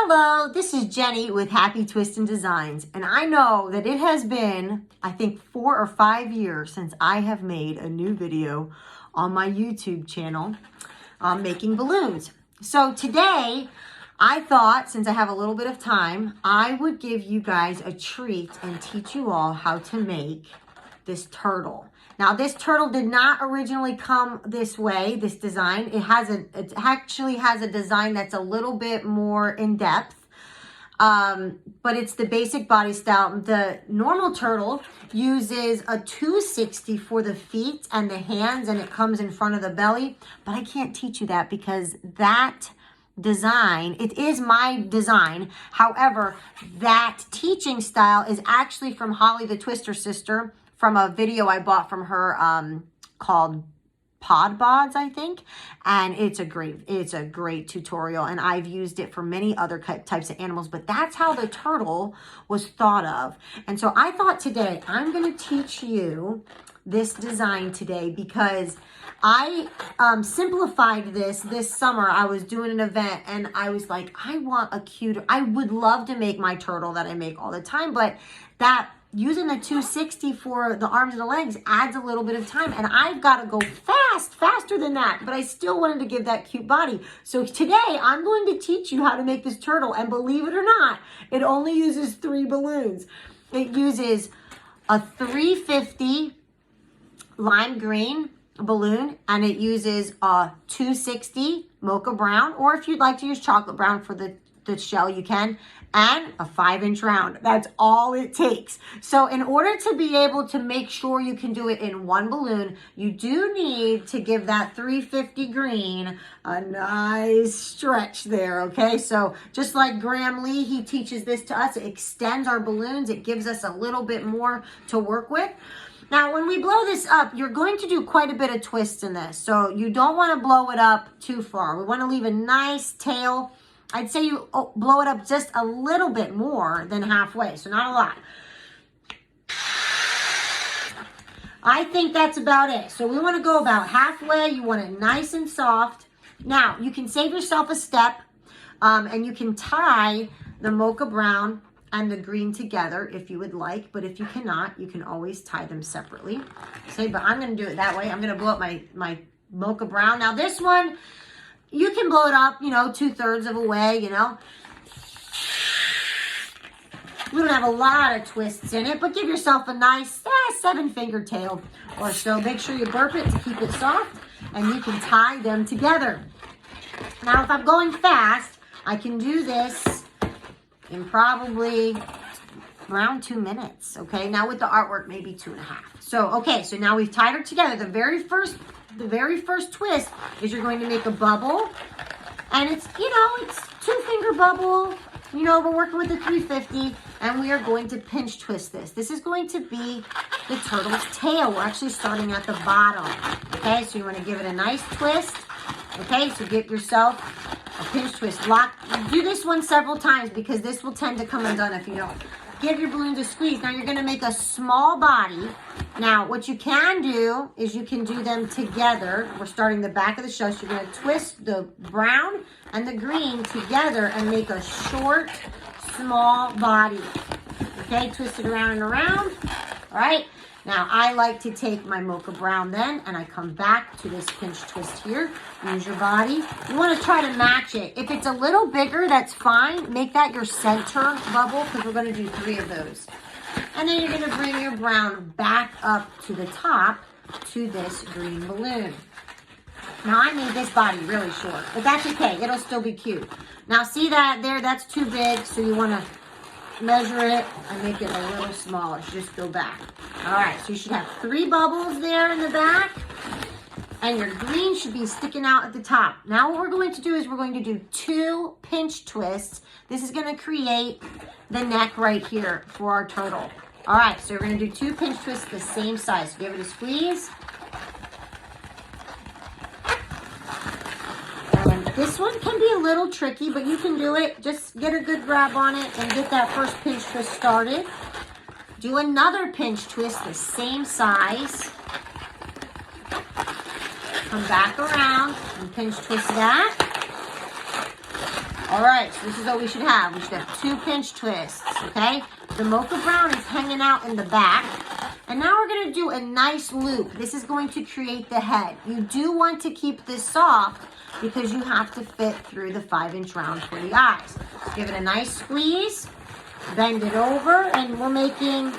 Hello, this is Jenny with Happy Twistin' Designs, and I know that it has been, I think, 4 or 5 years since I have made a new video on my YouTube channel making balloons. So today, I thought, since I have a little bit of time, I would give you guys a treat and teach you all how to make this turtle. Now, this turtle did not originally come this way, this design. It actually has a design that's a little bit more in depth, but it's the basic body style. The normal turtle uses a 260 for the feet and the hands, and it comes in front of the belly, but I can't teach you that because that design, it is my design. However, that teaching style is actually from Holly the Twister Sister, from a video I bought from her called Pod Bods, I think. And it's a great tutorial, and I've used it for many other types of animals, but that's how the turtle was thought of. And so I thought today I'm going to teach you this design today because I simplified this summer. I was doing an event and I was like, I would love to make my turtle that I make all the time, but that using the 260 for the arms and the legs adds a little bit of time, and I've got to go faster than that, but I still wanted to give that cute body. So today I'm going to teach you how to make this turtle, and believe it or not, it only uses 3 balloons. It uses a 350 lime green balloon, and it uses a 260 mocha brown, or if you'd like to use chocolate brown for the shell, you can, and a 5-inch round. That's all it takes. So in order to be able to make sure you can do it in one balloon, you do need to give that 350 green a nice stretch there, okay? So just like Graham Lee, he teaches this to us. It extends our balloons. It gives us a little bit more to work with. Now, when we blow this up, you're going to do quite a bit of twists in this. So you don't want to blow it up too far. We want to leave a nice tail. I'd say you blow it up just a little bit more than halfway, so not a lot. I think that's about it. So we want to go about halfway. You want it nice and soft. Now, you can save yourself a step, and you can tie the mocha brown and the green together if you would like, but if you cannot, you can always tie them separately. Okay, but I'm going to do it that way. I'm going to blow up my mocha brown. Now, this one, you can blow it up, 2/3 of a way, We don't have a lot of twists in it, but give yourself a nice 7-finger tail or so. Make sure you burp it to keep it soft, and you can tie them together. Now, if I'm going fast, I can do this in probably around 2 minutes, okay? Now with the artwork, maybe 2.5. So, okay, so now we've tied her together. The very first twist is you're going to make a bubble, and it's 2-finger bubble. We're working with the 350, and we are going to pinch twist this. This is going to be the turtle's tail. We're actually starting at the bottom, okay? So you want to give it a nice twist, okay? So get yourself a pinch twist. Do this one several times because this will tend to come undone if you don't. Give your balloons a squeeze. Now you're going to make a small body. Now what you can do is you can do them together. We're starting the back of the shell. So you're going to twist the brown and the green together and make a short, small body. Okay, twist it around and around. All right. Now, I like to take my mocha brown then, and I come back to this pinch twist here. Use your body. You want to try to match it. If it's a little bigger, that's fine. Make that your center bubble because we're going to do 3 of those. And then you're going to bring your brown back up to the top to this green balloon. Now, I made this body really short, but that's okay. It'll still be cute. Now, see that there? That's too big, so you want to measure it and make it a little smaller. So just go back. All right, so you should have 3 bubbles there in the back, and your green should be sticking out at the top. Now what we're going to do is we're going to do 2 pinch twists. This is going to create the neck right here for our turtle. All right, so we're going to do 2 pinch twists the same size. So give it a squeeze. This one can be a little tricky, but you can do it. Just get a good grab on it and get that first pinch twist started. Do another pinch twist the same size. Come back around and pinch twist that. All right, so this is what we should have. We should have 2 pinch twists, okay? The mocha brown is hanging out in the back. And now we're gonna do a nice loop. This is going to create the head. You do want to keep this soft because you have to fit through the 5-inch round for the eyes. Give it a nice squeeze, bend it over, and we're making,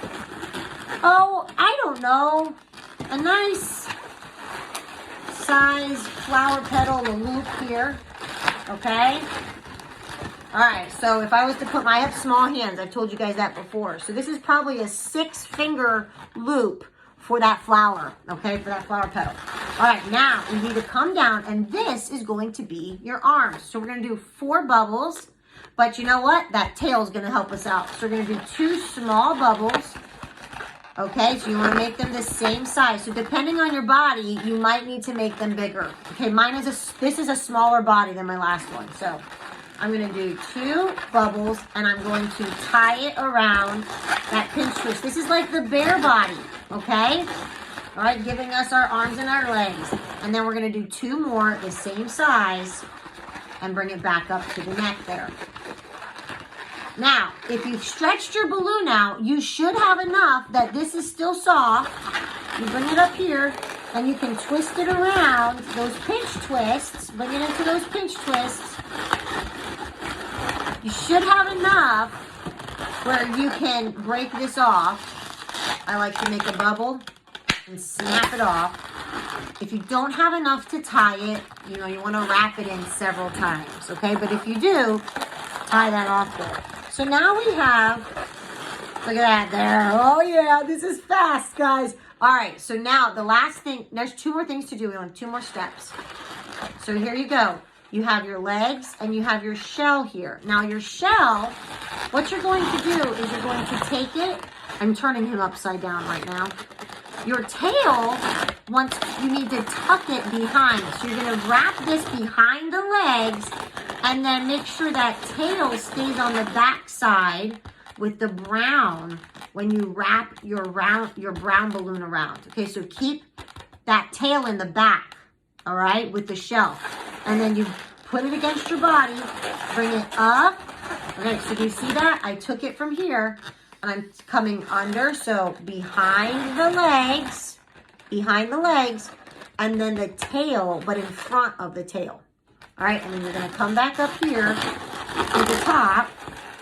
oh, I don't know, a nice size flower petal loop here, okay? All right, so if I was to put I have small hands, I've told you guys that before. So this is probably a 6-finger loop for that flower, okay, for that flower petal. All right, now we need to come down, and this is going to be your arms. So we're gonna do 4 bubbles, but you know what? That tail is gonna help us out. So we're gonna do 2 small bubbles. Okay, so you want to make them the same size. So depending on your body, you might need to make them bigger. Okay, this is a smaller body than my last one. So I'm going to do 2 bubbles, and I'm going to tie it around that pinch twist. This is like the bear body, okay? All right, giving us our arms and our legs. And then we're going to do 2 more the same size and bring it back up to the neck there. Now, if you've stretched your balloon out, you should have enough that this is still soft. You bring it up here, and you can twist it around, those pinch twists. Bring it into those pinch twists. You should have enough where you can break this off. I like to make a bubble and snap it off. If you don't have enough to tie it, you want to wrap it in several times, okay? But if you do, tie that off there. So now we have, look at that there. Oh yeah, this is fast, guys. All right, so now the last thing, there's 2 more things to do. We want 2 more steps. So here you go. You have your legs and you have your shell here. Now your shell, what you're going to do is you're going to take it, I'm turning him upside down right now. Your tail, you need to tuck it behind. So you're gonna wrap this behind the legs and then make sure that tail stays on the back side with the brown when you wrap your brown balloon around. Okay, so keep that tail in the back, all right, with the shell. And then you put it against your body, bring it up. Okay, so do you see that? I took it from here and I'm coming under, so behind the legs, and then the tail, but in front of the tail. All right, and then you're gonna come back up here to the top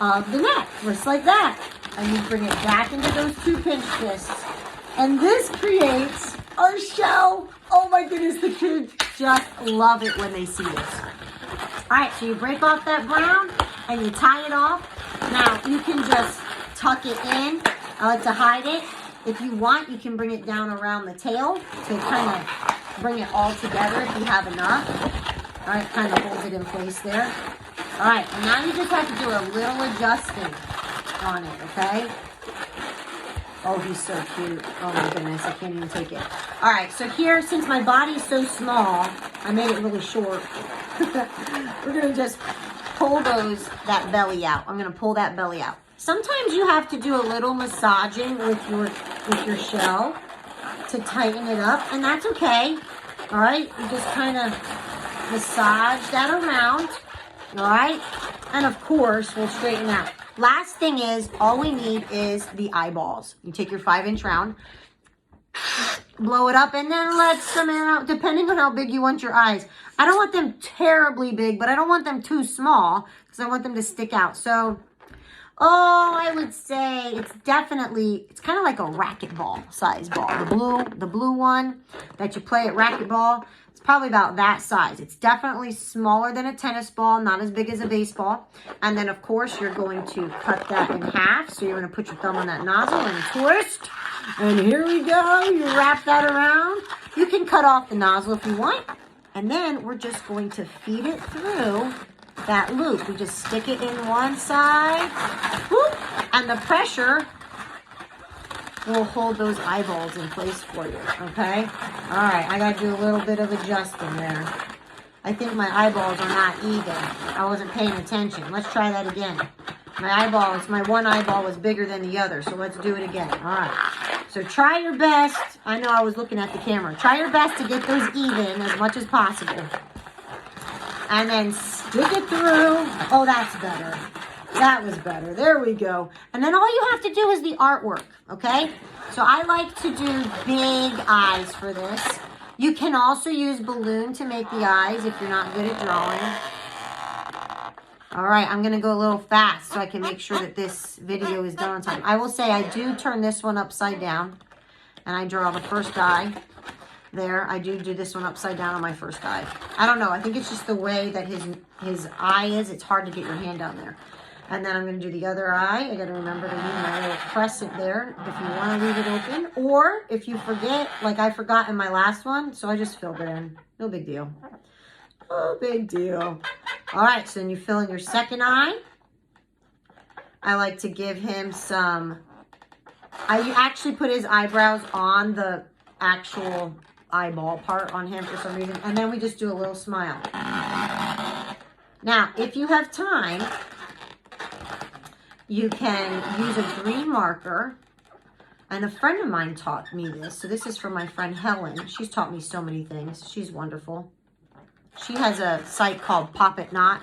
of the neck, just like that. And you bring it back into those 2 pinch twists. And this creates our shell. Oh my goodness, the kids just love it when they see this. All right, so you break off that brown and you tie it off. Now, you can just tuck it in. I like to hide it. If you want, you can bring it down around the tail to kind of bring it all together if you have enough. All right, kind of hold it in place there. All right, and now you just have to do a little adjusting on it, okay? Oh, he's so cute. Oh my goodness, I can't even take it. All right, so here, since my body's so small, I made it really short. We're gonna just pull that belly out. I'm gonna pull that belly out. Sometimes you have to do a little massaging with your shell to tighten it up, and that's okay. All right, you just kind of massage that around. All right, and of course, we'll straighten out. Last thing is, all we need is the eyeballs. You take your 5-inch round, blow it up, and then let some air out, depending on how big you want your eyes. I don't want them terribly big, but I don't want them too small because I want them to stick out. So, I would say it's kind of like a racquetball size ball. The blue one that you play at racquetball, it's probably about that size. It's definitely smaller than a tennis ball, not as big as a baseball. And then, of course, you're going to cut that in half. So you're going to put your thumb on that nozzle and twist. And here we go. You wrap that around. You can cut off the nozzle if you want. And then we're just going to feed it through that loop. We just stick it in one side. Whoop, and the pressure will hold those eyeballs in place for you, okay? All right, I got to do a little bit of adjusting there. I think my eyeballs are not even. I wasn't paying attention. Let's try that again. My one eyeball was bigger than the other, so let's do it again. All right, so try your best. I know I was looking at the camera. Try your best to get those even as much as possible. And then Dig it through. Oh, that's better. That was better. There we go. And then all you have to do is the artwork, okay? So I like to do big eyes for this. You can also use balloon to make the eyes if you're not good at drawing. All right, I'm going to go a little fast so I can make sure that this video is done on time. I will say I do turn this one upside down, and I draw the first eye there. I do this one upside down on my first eye. I don't know. I think it's just the way that his eye is. It's hard to get your hand down there. And then I'm going to do the other eye. I got to remember to leave my little crescent there if you want to leave it open. Or if you forget, like I forgot in my last one, so I just filled it in. No big deal. No big deal. All right, so then you fill in your second eye. I like to give him some... I actually put his eyebrows on the actual eyeball part on him for some reason. And then we just do a little smile. Now, if you have time... You can use a green marker, and a friend of mine taught me this. So this is from my friend Helen. She's taught me so many things. She's wonderful. She has a site called Pop It Not.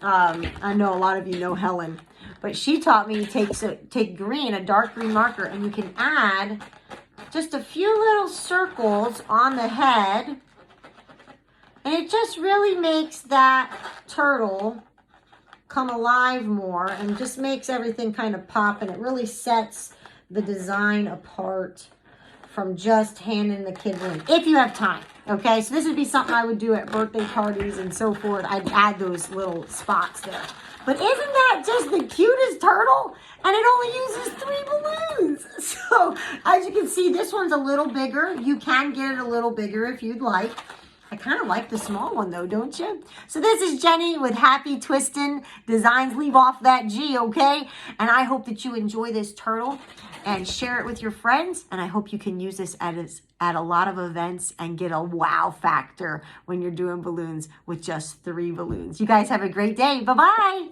I know a lot of you know Helen, but she taught me to take green, a dark green marker, and you can add just a few little circles on the head, and it just really makes that turtle come alive more and just makes everything kind of pop, and it really sets the design apart from just handing the kid balloon if you have time. Okay, so this would be something I would do at birthday parties and so forth. I'd add those little spots there. But isn't that just the cutest turtle? And it only uses 3 balloons. So as you can see, this one's a little bigger. You can get it a little bigger if you'd like. I kind of like the small one though, don't you? So this is Jenny with Happy Twistin' Designs. Leave off that G, okay? And I hope that you enjoy this turtle and share it with your friends. And I hope you can use this at a lot of events and get a wow factor when you're doing balloons with just 3 balloons. You guys have a great day. Bye-bye.